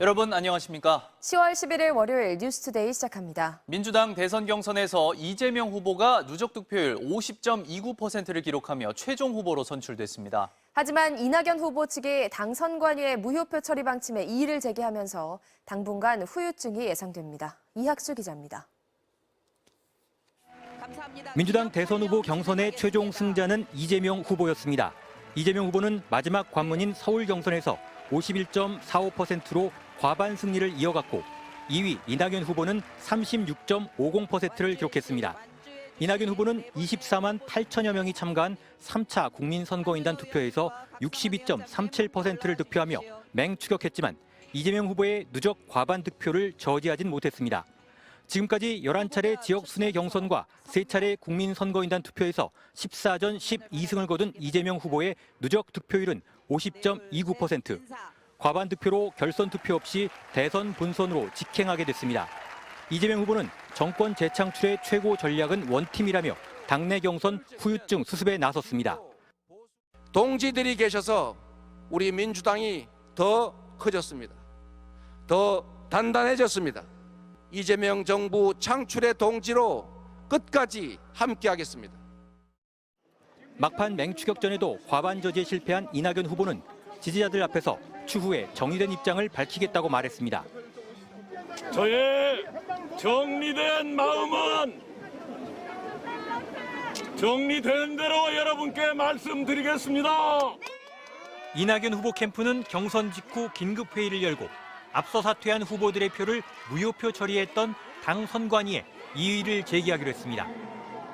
여러분 안녕하십니까? 10월 11일 월요일 뉴스투데이 시작합니다. 민주당 대선 경선에서 이재명 후보가 누적 득표율 50.29%를 기록하며 최종 후보로 선출됐습니다. 하지만 이낙연 후보 측이 당 선관위의 무효표 처리 방침에 이의를 제기하면서 당분간 후유증이 예상됩니다. 이학수 기자입니다. 민주당 대선 후보 경선의 최종 승자는 이재명 후보였습니다. 이재명 후보는 마지막 관문인 서울 경선에서 51.45%로 과반 승리를 이어갔고 2위 이낙연 후보는 36.50%를 기록했습니다. 이낙연 후보는 24만 8천여 명이 참가한 3차 국민선거인단 투표에서 62.37%를 득표하며 맹추격했지만 이재명 후보의 누적 과반 득표를 저지하진 못했습니다. 지금까지 11차례 지역 순회 경선과 3차례 국민선거인단 투표에서 14전 12승을 거둔 이재명 후보의 누적 득표율은 50.29%. 과반 득표로 결선 투표 없이 대선 본선으로 직행하게 됐습니다. 이재명 후보는 정권 재창출의 최고 전략은 원팀이라며 당내 경선 후유증 수습에 나섰습니다. 동지들이 계셔서 우리 민주당이 더 커졌습니다. 더 단단해졌습니다. 이재명 정부 창출의 동지로 끝까지 함께하겠습니다. 막판 맹추격전에도 과반 저지에 실패한 이낙연 후보는 지지자들 앞에서 추후에 정리된 입장을 밝히겠다고 말했습니다. 저의 정리된 마음은 정리되는 대로 여러분께 말씀드리겠습니다. 이낙연 후보 캠프는 경선 직후 긴급회의를 열고 앞서 사퇴한 후보들의 표를 무효표 처리했던 당 선관위에 이의를 제기하기로 했습니다.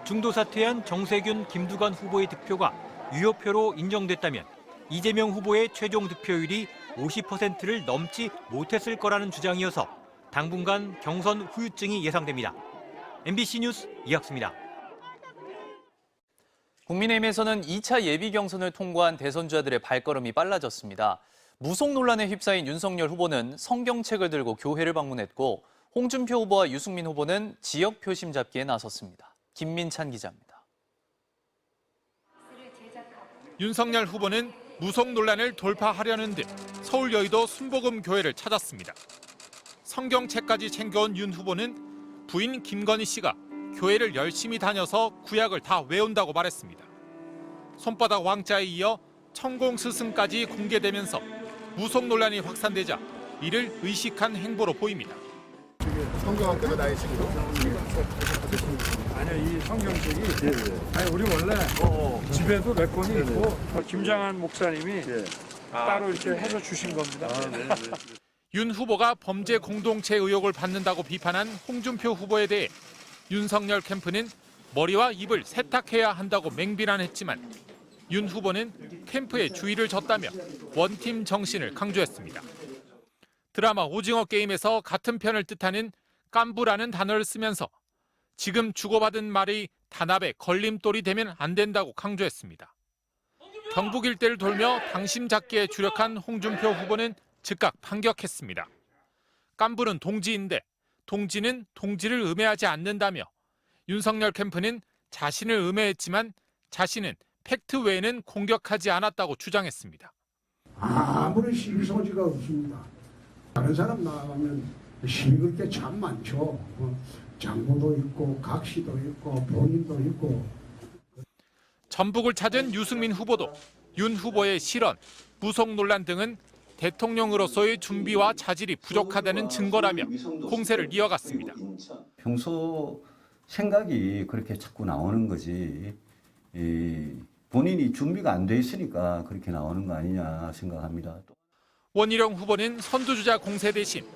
중도 사퇴한 정세균, 김두관 후보의 득표가 유효표로 인정됐다면 이재명 후보의 최종 득표율이 50%를 넘지 못했을 거라는 주장이어서 당분간 경선 후유증이 예상됩니다. MBC 뉴스 이학수입니다. 국민의힘에서는 2차 예비 경선을 통과한 대선주자들의 발걸음이 빨라졌습니다. 무속 논란에 휩싸인 윤석열 후보는 성경책을 들고 교회를 방문했고 홍준표 후보와 유승민 후보는 지역 표심 잡기에 나섰습니다. 김민찬 기자입니다. 윤석열 후보는 무속 논란을 돌파하려는 듯 서울 여의도 순복음 교회를 찾았습니다. 성경책까지 챙겨온 윤 후보는 부인 김건희 씨가 교회를 열심히 다녀서 구약을 다 외운다고 말했습니다. 손바닥 왕자에 이어 천공 스승까지 공개되면서 무속 논란이 확산되자 이를 의식한 행보로 보입니다. 성경학교가 나의 친구. 아니요, 이 성경책이 아니 우리 원래 집에도 몇 권이 있고 김장한 목사님이 따로 이렇게 해서 주신 겁니다. 윤 후보가 범죄 공동체 의혹을 받는다고 비판한 홍준표 후보에 대해 윤석열 캠프는 머리와 입을 세탁해야 한다고 맹비난했지만 윤 후보는 캠프에 주의를 줬다며 원팀 정신을 강조했습니다. 드라마 오징어 게임에서 같은 편을 뜻하는 깐부라는 단어를 쓰면서 지금 주고받은 말이 단합의 걸림돌이 되면 안 된다고 강조했습니다. 경북 일대를 돌며 당심 잡기에 주력한 홍준표 후보는 즉각 반격했습니다. 깐부는 동지인데 동지는 동지를 음해하지 않는다며 윤석열 캠프는 자신을 음해했지만 자신은 팩트 외에는 공격하지 않았다고 주장했습니다. 아무런 시비 소지가 없습니다. 다른 사람 나가면 힘이 그렇게 참 많죠. 장모도 있고 각시도 있고 본인도 있고. 전북을 찾은 유승민 후보도 윤 후보의 실언, 무속 논란 등은 대통령으로서의 준비와 자질이 부족하다는 증거라며 공세를 이어갔습니다. 평소 생각이 그렇게 자꾸 나오는 거지 본인이 준비가 안 돼 있으니까 그렇게 나오는 거 아니냐 생각합니다. 원희룡 후보는 선두주자 공세 대신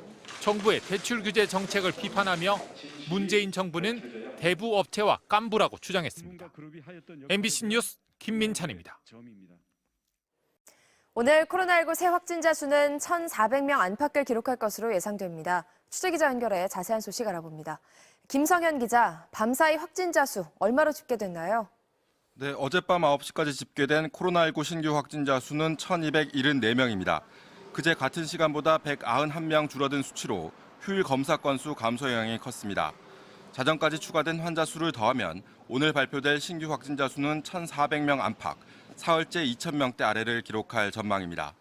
정부의 대출 규제 정책을 비판하며 문재인 정부는 대부 업체와 깐부라고 주장했습니다. MBC 뉴스 김민찬입니다. 오늘 코로나19 새 확진자 수는 1,400명 안팎을 기록할 것으로 예상됩니다. 취재기자 연결해 자세한 소식 알아봅니다. 김성현 기자, 밤사이 확진자 수 얼마로 집계됐나요? 네, 어젯밤 9시까지 집계된 코로나19 신규 확진자 수는 1,274명입니다. 그제 같은 시간보다 191명 줄어든 수치로 휴일 검사 건수 감소 영향이 컸습니다. 자정까지 추가된 환자 수를 더하면 오늘 발표될 신규 확진자 수는 1,400명 안팎, 사흘째 2,000명대 아래를 기록할 전망입니다.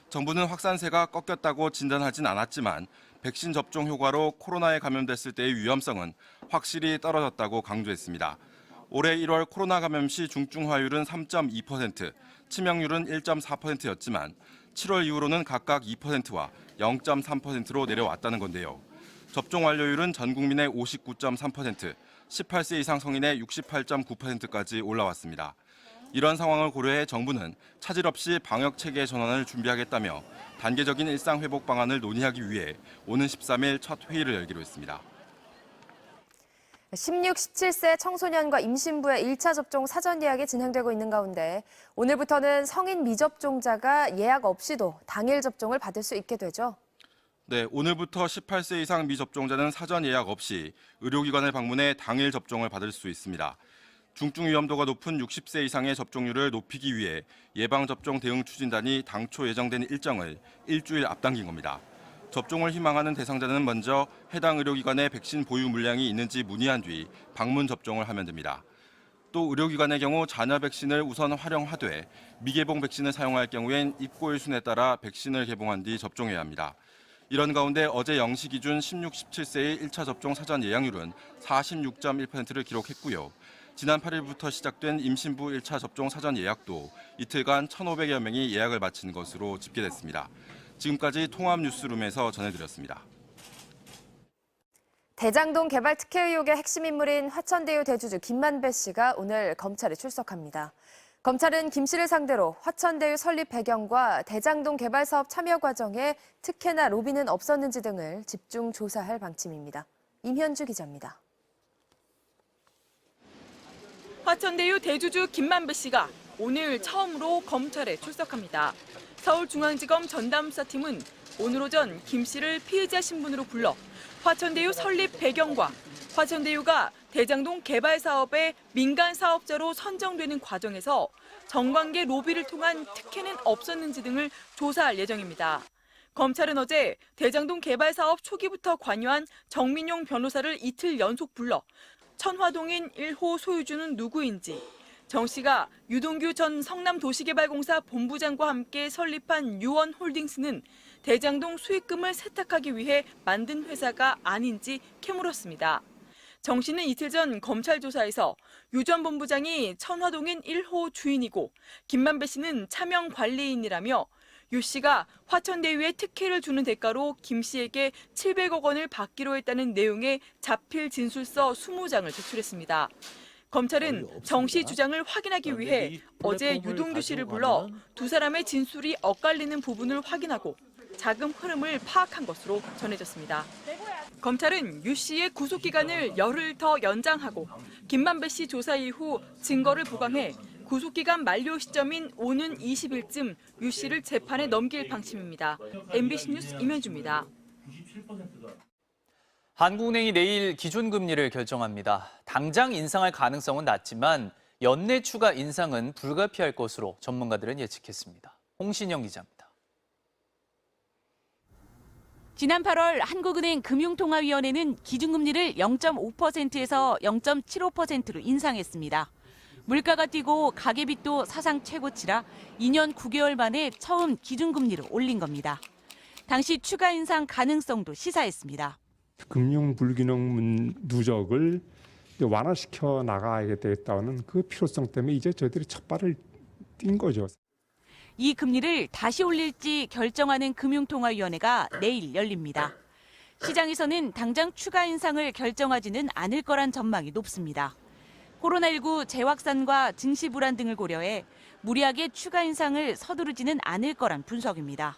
정부는 확산세가 꺾였다고 진단하진 않았지만 백신 접종 효과로 코로나에 감염됐을 때의 위험성은 확실히 떨어졌다고 강조했습니다. 올해 1월 코로나 감염 시 중증화율은 3.2%, 치명률은 1.4%였지만 7월 이후로는 각각 2%와 0.3%로 내려왔다는 건데요. 접종 완료율은 전 국민의 59.3%, 18세 이상 성인의 68.9%까지 올라왔습니다. 이런 상황을 고려해 정부는 차질 없이 방역 체계 전환을 준비하겠다며 단계적인 일상 회복 방안을 논의하기 위해 오는 13일 첫 회의를 열기로 했습니다. 16, 17세 청소년과 임신부의 1차 접종 사전 예약이 진행되고 있는 가운데 오늘부터는 성인 미접종자가 예약 없이도 당일 접종을 받을 수 있게 되죠. 네, 오늘부터 18세 이상 미접종자는 사전 예약 없이 의료기관을 방문해 당일 접종을 받을 수 있습니다. 중증 위험도가 높은 60세 이상의 접종률을 높이기 위해 예방접종 대응 추진단이 당초 예정된 일정을 일주일 앞당긴 겁니다. 접종을 희망하는 대상자는 먼저 해당 의료기관에 백신 보유 물량이 있는지 문의한 뒤 방문 접종을 하면 됩니다. 또 의료기관의 경우 잔여 백신을 우선 활용하되 미개봉 백신을 사용할 경우엔 입고일 순에 따라 백신을 개봉한 뒤 접종해야 합니다. 이런 가운데 어제 0시 기준 16, 17세의 1차 접종 사전 예약률은 46.1%를 기록했고요. 지난 8일부터 시작된 임신부 1차 접종 사전 예약도 이틀간 1,500여 명이 예약을 마친 것으로 집계됐습니다. 지금까지 통합뉴스룸에서 전해드렸습니다. 대장동 개발 특혜 의혹의 핵심 인물인 화천대유 대주주 김만배 씨가 오늘 검찰에 출석합니다. 검찰은 김 씨를 상대로 화천대유 설립 배경과 대장동 개발 사업 참여 과정에 특혜나 로비는 없었는지 등을 집중 조사할 방침입니다. 임현주 기자입니다. 화천대유 대주주 김만배 씨가 오늘 처음으로 검찰에 출석합니다. 서울중앙지검 전담수사팀은 오늘 오전 김 씨를 피의자 신분으로 불러 화천대유 설립 배경과 화천대유가 대장동 개발 사업의 민간 사업자로 선정되는 과정에서 정관계 로비를 통한 특혜는 없었는지 등을 조사할 예정입니다. 검찰은 어제 대장동 개발 사업 초기부터 관여한 정민용 변호사를 이틀 연속 불러 천화동인 1호 소유주는 누구인지, 정 씨가 유동규 전 성남도시개발공사 본부장과 함께 설립한 유원홀딩스는 대장동 수익금을 세탁하기 위해 만든 회사가 아닌지 캐물었습니다. 정 씨는 이틀 전 검찰 조사에서 유 전 본부장이 천화동인 1호 주인이고 김만배 씨는 차명 관리인이라며 유 씨가 화천대유에 특혜를 주는 대가로 김 씨에게 700억 원을 받기로 했다는 내용의 자필 진술서 20장을 제출했습니다. 검찰은 정 씨 주장을 확인하기 위해 어제 유동규 씨를 불러 두 사람의 진술이 엇갈리는 부분을 확인하고 자금 흐름을 파악한 것으로 전해졌습니다. 검찰은 유 씨의 구속기간을 열흘 더 연장하고 김만배 씨 조사 이후 증거를 보강해 구속기간 만료 시점인 오는 20일쯤 유 씨를 재판에 넘길 방침입니다. MBC 뉴스 임현주입니다. 한국은행이 내일 기준금리를 결정합니다. 당장 인상할 가능성은 낮지만 연내 추가 인상은 불가피할 것으로 전문가들은 예측했습니다. 홍신영 기자입니다. 지난 8월 한국은행 금융통화위원회는 기준금리를 0.5%에서 0.75%로 인상했습니다. 물가가 뛰고 가계빚도 사상 최고치라 2년 9개월 만에 처음 기준금리를 올린 겁니다. 당시 추가 인상 가능성도 시사했습니다. 금융 불균형 누적을 완화시켜 나가야 되겠다는 그 필요성 때문에 이제 저희들이 첫 발을 띈 거죠. 이 금리를 다시 올릴지 결정하는 금융통화위원회가 내일 열립니다. 시장에서는 당장 추가 인상을 결정하지는 않을 거란 전망이 높습니다. 코로나19 재확산과 증시 불안 등을 고려해 무리하게 추가 인상을 서두르지는 않을 거란 분석입니다.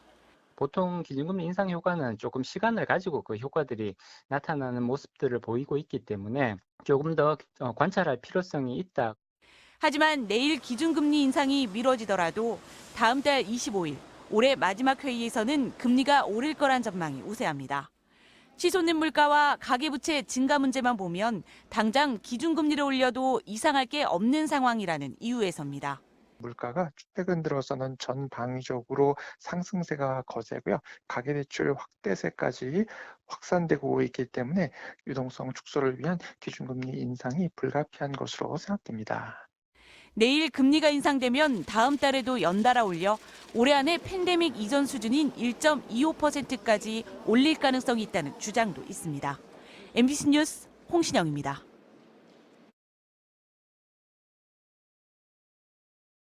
보통 기준금리 인상 효과는 조금 시간을 가지고 그 효과들이 나타나는 모습들을 보이고 있기 때문에 조금 더 관찰할 필요성이 있다. 하지만 내일 기준금리 인상이 미뤄지더라도 다음 달 25일 올해 마지막 회의에서는 금리가 오를 거란 전망이 우세합니다. 치솟는 물가와 가계부채 증가 문제만 보면 당장 기준금리를 올려도 이상할 게 없는 상황이라는 이유에서입니다. 물가가 최근 들어서는 전방위적으로 상승세가 거세고요. 가계대출 확대세까지 확산되고 있기 때문에 유동성 축소를 위한 기준금리 인상이 불가피한 것으로 생각됩니다. 내일 금리가 인상되면 다음 달에도 연달아 올려 올해 안에 팬데믹 이전 수준인 1.25%까지 올릴 가능성이 있다는 주장도 있습니다. MBC 뉴스 홍신영입니다.